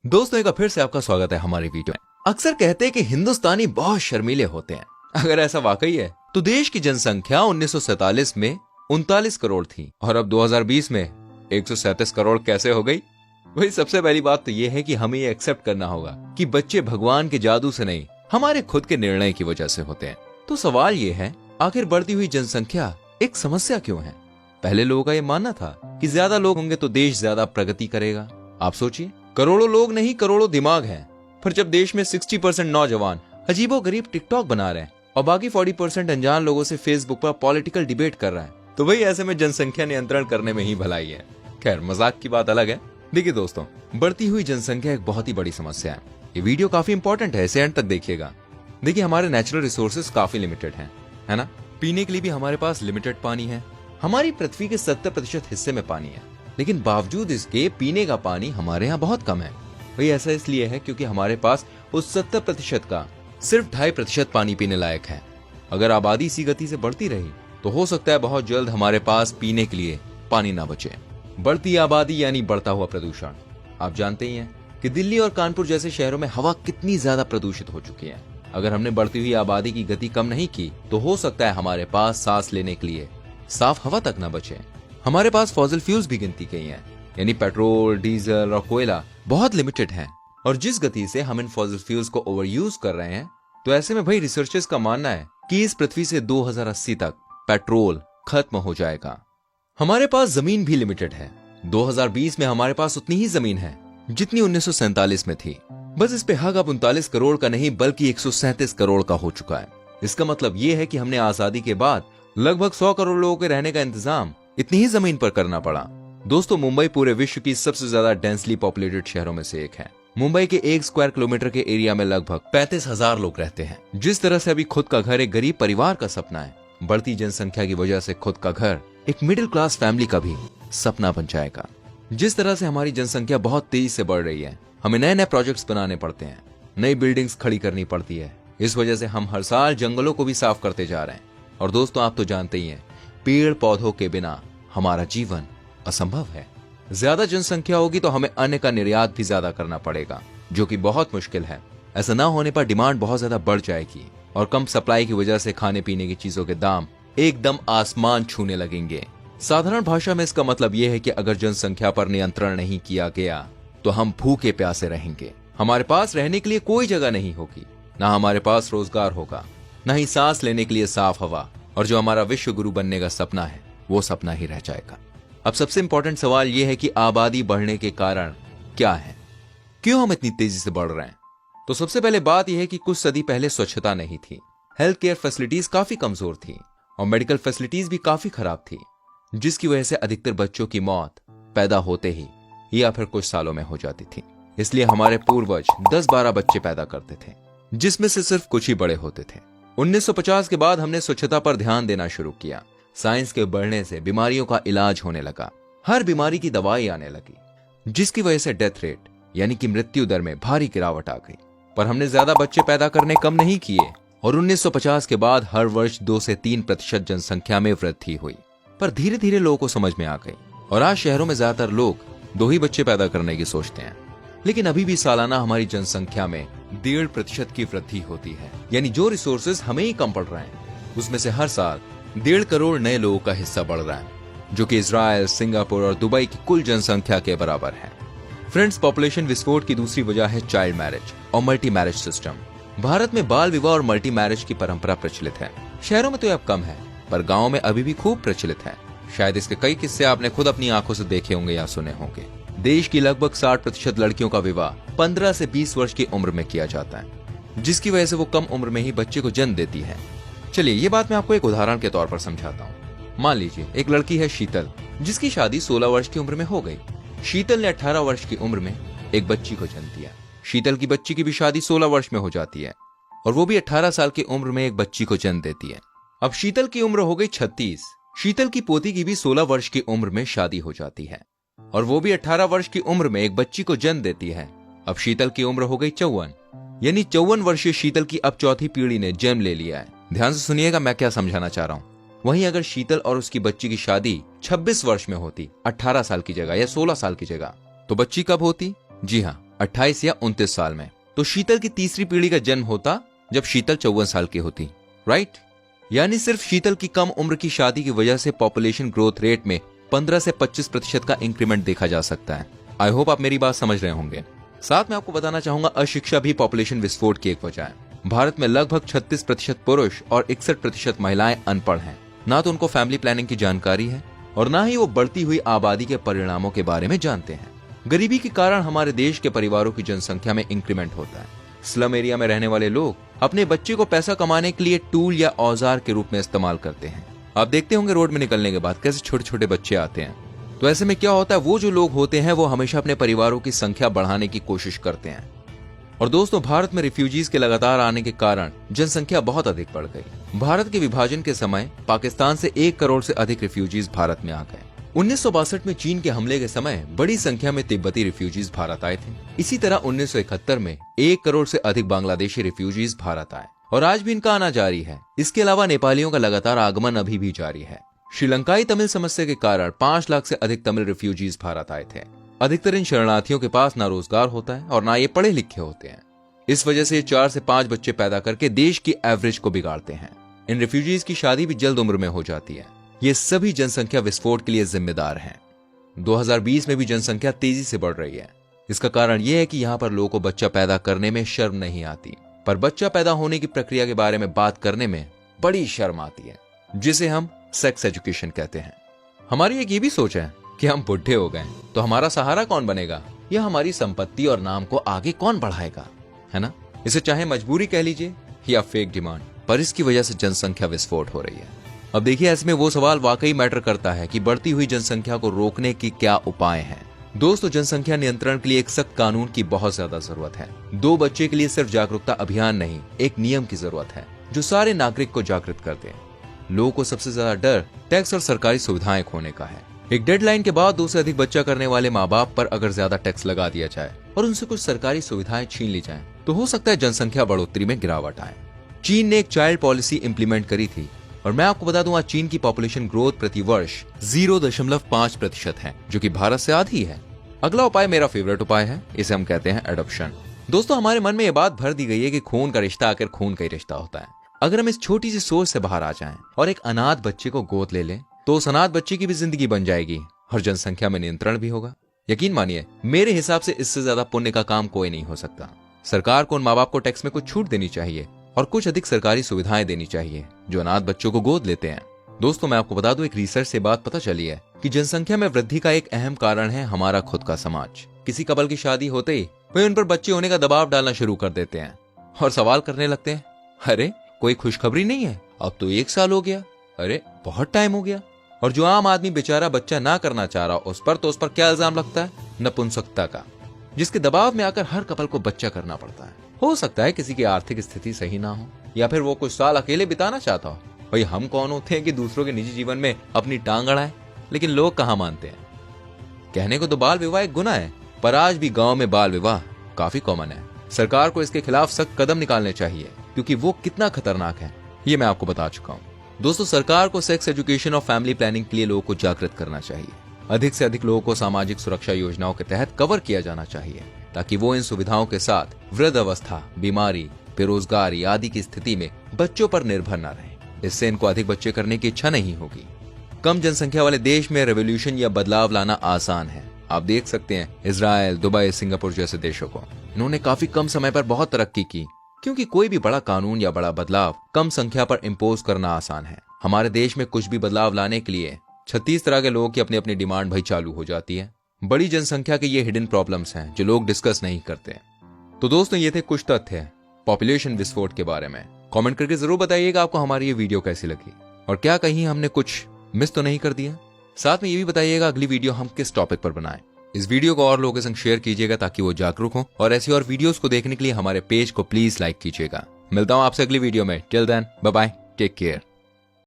दोस्तों एक बार फिर से आपका स्वागत है हमारी वीडियो में। अक्सर कहते हैं कि हिंदुस्तानी बहुत शर्मीले होते हैं। अगर ऐसा वाकई है तो देश की जनसंख्या 1947 में 39 करोड़ थी और अब 2020 में 137 करोड़ कैसे हो गई? वही सबसे पहली बात तो ये है कि हमें ये एक्सेप्ट करना होगा कि बच्चे भगवान के जादू से नहीं, हमारे खुद के निर्णय की वजह से होते हैं। तो सवाल ये है, आखिर बढ़ती हुई जनसंख्या एक समस्या क्यों है? पहले लोगों का ये मानना था कि ज्यादा लोग होंगे तो देश ज्यादा प्रगति करेगा। आप सोचिए, करोड़ों लोग नहीं करोड़ों दिमाग हैं, पर जब देश में 60% नौजवान अजीबोगरीब टिकटॉक बना रहे हैं और बाकी 40% अनजान लोगों से फेसबुक पर पॉलिटिकल डिबेट कर रहा है, तो वही ऐसे में जनसंख्या नियंत्रण करने में ही भलाई है। खैर, मजाक की बात अलग है। देखिए दोस्तों, बढ़ती हुई जनसंख्या एक बहुत ही बड़ी समस्या है। ये वीडियो काफी इंपॉर्टेंट है, इसे एंड तक देखिएगा। देखिए, हमारे नेचुरल रिसोर्सेज काफी लिमिटेड हैं, है ना? पीने के लिए भी हमारे पास लिमिटेड पानी है। हमारी पृथ्वी के 70% हिस्से में पानी है, लेकिन बावजूद इसके पीने का पानी हमारे यहाँ बहुत कम है। वही ऐसा इसलिए है क्योंकि हमारे पास उस 70% का सिर्फ 2.5% पानी पीने लायक है। अगर आबादी इसी गति से बढ़ती रही तो हो सकता है बहुत जल्द हमारे पास पीने के लिए पानी ना बचे। बढ़ती आबादी यानी बढ़ता हुआ प्रदूषण। आप जानते ही हैं कि दिल्ली और कानपुर जैसे शहरों में हवा कितनी ज्यादा प्रदूषित हो चुकी है। अगर हमने बढ़ती हुई आबादी की गति कम नहीं की तो हो सकता है हमारे पास सांस लेने के लिए साफ हवा तक न बचे। हमारे पास फॉसिल फ्यूल्स भी गिनती गई हैं, यानी पेट्रोल, डीजल और कोयला बहुत लिमिटेड है। और जिस गति से हम इन फॉसिल फ्यूल्स को ओवर यूज कर रहे हैं, तो ऐसे में भाई रिसर्चर्स का मानना है कि इस पृथ्वी से 2080 तक पेट्रोल खत्म हो जाएगा। हमारे पास जमीन भी लिमिटेड है। 2020 में हमारे पास उतनी ही जमीन है जितनी 1947 में थी। बस इस पे हक अब 39 करोड़ का नहीं बल्कि 137 करोड़ का हो चुका है। इसका मतलब ये है कि हमने आजादी के बाद लगभग 100 करोड़ लोगों के रहने का इंतजाम इतनी ही जमीन पर करना पड़ा। दोस्तों, मुंबई पूरे विश्व की सबसे ज्यादा डेंसली पॉपुलेटेड शहरों में से एक है। मुंबई के 1 स्क्वायर किलोमीटर के एरिया में लगभग 35,000 लोग रहते हैं। जिस तरह से अभी खुद का घर एक गरीब परिवार का सपना है, बढ़ती जनसंख्या की वजह से खुद का घर एक मिडिल क्लास फैमिली का भी सपना बन जाएगा। जिस तरह से हमारी जनसंख्या बहुत तेजी से बढ़ रही है, हमें नए नए प्रोजेक्ट्स बनाने पड़ते हैं, नई बिल्डिंग्स खड़ी करनी पड़ती है। इस वजह से हम हर साल जंगलों को भी साफ करते जा रहे हैं। और दोस्तों, आप तो जानते ही हैं, पेड़ पौधों के बिना हमारा जीवन असंभव है। ज्यादा जनसंख्या होगी तो हमें अन्न का निर्यात भी ज्यादा करना पड़ेगा, जो कि बहुत मुश्किल है। ऐसा ना होने पर डिमांड बहुत ज्यादा बढ़ जाएगी और कम सप्लाई की वजह से खाने पीने की चीजों के दाम एकदम आसमान छूने लगेंगे। साधारण भाषा में इसका मतलब यह है कि अगर जनसंख्या पर नियंत्रण नहीं किया गया तो हम भूखे प्यासे रहेंगे। हमारे पास रहने के लिए कोई जगह नहीं होगी, ना हमारे पास रोजगार होगा, ना ही सांस लेने के लिए साफ हवा, और जो हमारा विश्व गुरु बनने का सपना है वो सपना ही रह जाएगा। अब सबसे इंपॉर्टेंट सवाल यह है कि आबादी बढ़ने के कारण क्या है, क्यों हम इतनी तेजी से बढ़ रहे हैं? तो सबसे पहले बात यह है कि कुछ सदी पहले स्वच्छता नहीं थी, हेल्थ केयर फैसिलिटीज काफी कमजोर थी और मेडिकल फैसिलिटीज भी काफी खराब थी, जिसकी वजह से अधिकतर बच्चों की मौत पैदा होते ही या फिर कुछ सालों में हो जाती थी। इसलिए हमारे पूर्वज 10-12 बच्चे पैदा करते थे, जिसमें से सिर्फ कुछ ही बड़े होते थे। 1950 के बाद हमने स्वच्छता पर ध्यान देना शुरू किया। साइंस के बढ़ने से बीमारियों का इलाज होने लगा, हर बीमारी की दवाई आने लगी, जिसकी वजह से डेथ रेट यानी कि मृत्यु दर में भारी गिरावट आ गई। पर हमने ज्यादा बच्चे पैदा करने कम नहीं किए और 1950 के बाद हर वर्ष 2 से 3% जनसंख्या में वृद्धि हुई। पर धीरे धीरे लोगों को समझ में आ गई और आज शहरों में ज्यादातर लोग 2 ही बच्चे पैदा करने की सोचते हैं। लेकिन अभी भी सालाना हमारी जनसंख्या में 1.5% की वृद्धि होती है, यानी जो रिसोर्सेज हमें ही कम पड़ रहे हैं उसमें से हर साल 1.5 करोड़ नए लोगों का हिस्सा बढ़ रहा है, जो कि इजराइल, सिंगापुर और दुबई की कुल जनसंख्या के बराबर है। फ्रेंड्स, पॉपुलेशन विस्फोट की दूसरी वजह है चाइल्ड मैरिज और मल्टी मैरिज सिस्टम। भारत में बाल विवाह और मल्टी मैरिज की परंपरा प्रचलित है। शहरों में तो अब कम है, पर गाँव में अभी भी खूब प्रचलित है। शायद इसके कई किस्से आपने खुद अपनी आंखों से देखे होंगे या सुने होंगे। देश की लगभग 60% लड़कियों का विवाह 15 से 20 वर्ष की उम्र में किया जाता है, जिसकी वजह से वो कम उम्र में ही बच्चे को जन्म देती है। चलिए, ये बात मैं आपको एक उदाहरण के तौर पर समझाता हूँ। मान लीजिए एक लड़की है शीतल, जिसकी शादी 16 वर्ष की उम्र में हो गई। शीतल ने 18 वर्ष की उम्र में एक बच्ची को जन्म दिया। शीतल की बच्ची की भी शादी 16 वर्ष में हो जाती है और वो भी 18 साल की उम्र में एक बच्ची को जन्म देती है। अब शीतल की उम्र हो गई 36। शीतल की पोती की भी 16 वर्ष की उम्र में शादी हो जाती है और वो भी 18 वर्ष की उम्र में एक बच्ची को जन्म देती है। अब शीतल की उम्र हो गई 54, यानी 54 वर्षीय शीतल की अब चौथी पीढ़ी ने जन्म ले लिया है। ध्यान से सुनिएगा मैं क्या समझाना चाह रहा हूँ। वहीं अगर शीतल और उसकी बच्ची की शादी 26 वर्ष में होती, 18 साल की जगह या 16 साल की जगह, तो बच्ची कब होती? जी हाँ, 28 या 29 साल में, तो शीतल की तीसरी पीढ़ी का जन्म होता जब शीतल 54 साल की होती, राइट। यानी सिर्फ शीतल की कम उम्र की शादी की वजह से पॉपुलेशन ग्रोथ रेट में 15 से 25% का इंक्रीमेंट देखा जा सकता है। आई होप आप मेरी बात समझ रहे होंगे। साथ में आपको बताना चाहूंगा, अशिक्षा भी पॉपुलेशन विस्फोट की एक वजह है। भारत में लगभग 36% पुरुष और 61% महिलाएं अनपढ़ हैं। ना तो उनको फैमिली प्लानिंग की जानकारी है और ना ही वो बढ़ती हुई आबादी के परिणामों के बारे में जानते हैं। गरीबी के कारण हमारे देश के परिवारों की जनसंख्या में इंक्रीमेंट होता है। स्लम एरिया में रहने वाले लोग अपने बच्चे को पैसा कमाने के लिए टूल या औजार के रूप में इस्तेमाल करते हैं। आप देखते होंगे रोड में निकलने के बाद कैसे छोटे छोटे बच्चे आते हैं। तो ऐसे में क्या होता है, वो जो लोग होते हैं वो हमेशा अपने परिवारों की संख्या बढ़ाने की कोशिश करते हैं। और दोस्तों, भारत में रिफ्यूजीज के लगातार आने के कारण जनसंख्या बहुत अधिक बढ़ गई। भारत के विभाजन के समय पाकिस्तान से 1 करोड़ से अधिक रिफ्यूजीज भारत में आ गए। 1962 में चीन के हमले के समय बड़ी संख्या में तिब्बती रिफ्यूजीज भारत आए थे। इसी तरह 1971 में 1 करोड़ से अधिक बांग्लादेशी रिफ्यूजीज भारत आए और आज भी इनका आना जारी है। इसके अलावा नेपालियों का लगातार आगमन अभी भी जारी है। श्रीलंकाई तमिल समस्या के कारण 5 लाख से अधिक तमिल रिफ्यूजीज भारत आए थे। अधिकतर इन शरणार्थियों के पास ना रोजगार होता है और ना ये पढ़े लिखे होते हैं। इस वजह से 4 से 5 बच्चे पैदा करके देश की एवरेज को बिगाड़ते हैं। इन रिफ्यूजीज की शादी भी जल्द उम्र में हो जाती है। ये सभी जनसंख्या विस्फोट के लिए जिम्मेदार हैं। 2020 में भी जनसंख्या तेजी से बढ़ रही है। इसका कारण यह है कि यहाँ पर लोगों को बच्चा पैदा करने में शर्म नहीं आती, पर बच्चा पैदा होने की प्रक्रिया के बारे में बात करने में बड़ी शर्म आती है, जिसे हम सेक्स एजुकेशन कहते हैं। हमारी एक ये भी सोच है कि हम बुढ़े हो गए तो हमारा सहारा कौन बनेगा, या हमारी संपत्ति और नाम को आगे कौन बढ़ाएगा, है ना। इसे चाहे मजबूरी कह लीजिए या फेक डिमांड, पर इसकी वजह से जनसंख्या विस्फोट हो रही है। अब देखिए, ऐसे में वो सवाल वाकई मैटर करता है कि बढ़ती हुई जनसंख्या को रोकने की क्या उपाय हैं। दोस्तों, जनसंख्या नियंत्रण के लिए एक सख्त कानून की बहुत ज्यादा जरूरत है। 2 बच्चे के लिए सिर्फ जागरूकता अभियान नहीं, एक नियम की जरूरत है जो सारे नागरिक को जागृत कर दे। लोगों को सबसे ज्यादा डर टैक्स और सरकारी सुविधाएं खोने का है। एक डेडलाइन के बाद 2 से अधिक बच्चा करने वाले माँ बाप पर अगर ज्यादा टैक्स लगा दिया जाए और उनसे कुछ सरकारी सुविधाएं छीन ली जाएं, तो हो सकता है जनसंख्या बढ़ोतरी में गिरावट आए। चीन ने एक चाइल्ड पॉलिसी इंप्लीमेंट करी थी और मैं आपको बता दूं, आज चीन की पॉपुलेशन ग्रोथ प्रति वर्ष 0.5% है, जो कि भारत से आधी है। अगला उपाय मेरा फेवरेट उपाय है, इसे हम कहते हैं एडॉप्शन। दोस्तों, हमारे मन में यह बात भर दी गई है कि खून का रिश्ता आखिर खून का ही रिश्ता होता है। अगर हम इस छोटी सी सोच से बाहर आ जाएं और एक अनाथ बच्चे को गोद ले लें, तो उस अनाथ बच्चे की भी जिंदगी बन जाएगी और जनसंख्या में नियंत्रण भी होगा। यकीन मानिए, मेरे हिसाब से इससे ज्यादा पुण्य का काम कोई नहीं हो सकता। सरकार को उन माँ बाप को टैक्स में कुछ छूट देनी चाहिए और कुछ अधिक सरकारी सुविधाएं देनी चाहिए जो अनाथ बच्चों को गोद लेते हैं। दोस्तों, मैं आपको बता दूं, एक रिसर्च से बात पता चली है कि जनसंख्या में वृद्धि का एक अहम कारण है हमारा खुद का समाज। किसी कपल की शादी होते ही वे उन पर बच्चे होने का दबाव डालना शुरू कर देते हैं और सवाल करने लगते हैं, अरे कोई खुशखबरी नहीं है, अब तो 1 साल हो गया, अरे बहुत टाइम हो गया। और जो आम आदमी बेचारा बच्चा ना करना चाह रहा, उस पर क्या इल्जाम लगता है, नपुंसकता का, जिसके दबाव में आकर हर कपल को बच्चा करना पड़ता है। हो सकता है किसी की आर्थिक स्थिति सही ना हो, या फिर वो कुछ साल अकेले बिताना चाहता हो। भाई, हम कौन होते हैं कि दूसरों के निजी जीवन में अपनी टांग अड़ाएं, लेकिन लोग कहाँ मानते हैं। कहने को तो बाल विवाह एक गुनाह है, पर आज भी गांव में बाल विवाह काफी कॉमन है। सरकार को इसके खिलाफ सख्त कदम निकालने चाहिए, क्योंकि वो कितना खतरनाक है ये मैं आपको बता चुका हूँ। दोस्तों, सरकार को सेक्स एजुकेशन और फैमिली प्लानिंग के लिए लोगों को जागृत करना चाहिए। अधिक से अधिक लोगों को सामाजिक सुरक्षा योजनाओं के तहत कवर किया जाना चाहिए, ताकि वो इन सुविधाओं के साथ वृद्ध अवस्था, बीमारी, बेरोजगारी आदि की स्थिति में बच्चों पर निर्भर न रहें। इससे इनको अधिक बच्चे करने की इच्छा नहीं होगी। कम जनसंख्या वाले देश में रेवोल्यूशन या बदलाव लाना आसान है। आप देख सकते हैं इजराइल, दुबई, सिंगापुर जैसे देशों को। इन्होंने काफी कम समय पर बहुत तरक्की की, क्योंकि कोई भी बड़ा कानून या बड़ा बदलाव कम संख्या पर इम्पोज करना आसान है। हमारे देश में कुछ भी बदलाव लाने के लिए 36 तरह के लोगों की अपनी अपनी डिमांड भाई चालू हो जाती है। बड़ी जनसंख्या के ये हिडन प्रॉब्लम्स हैं जो लोग डिस्कस नहीं करते। तो दोस्तों, ये थे कुछ तथ्य पॉपुलेशन विस्फोट के बारे में। कमेंट करके जरूर बताइएगा आपको हमारी ये वीडियो कैसी लगी और क्या कहीं हमने कुछ मिस तो नहीं कर दिया। साथ में ये भी बताइएगा अगली वीडियो हम किस टॉपिक पर बनाएं। इस वीडियो को और लोगों के संग शेयर कीजिएगा ताकि वो जागरूक हो, और ऐसी और वीडियोस को देखने के लिए हमारे पेज को प्लीज लाइक कीजिएगा। मिलता हूं आपसे अगली वीडियो में। Till then, bye bye, take care.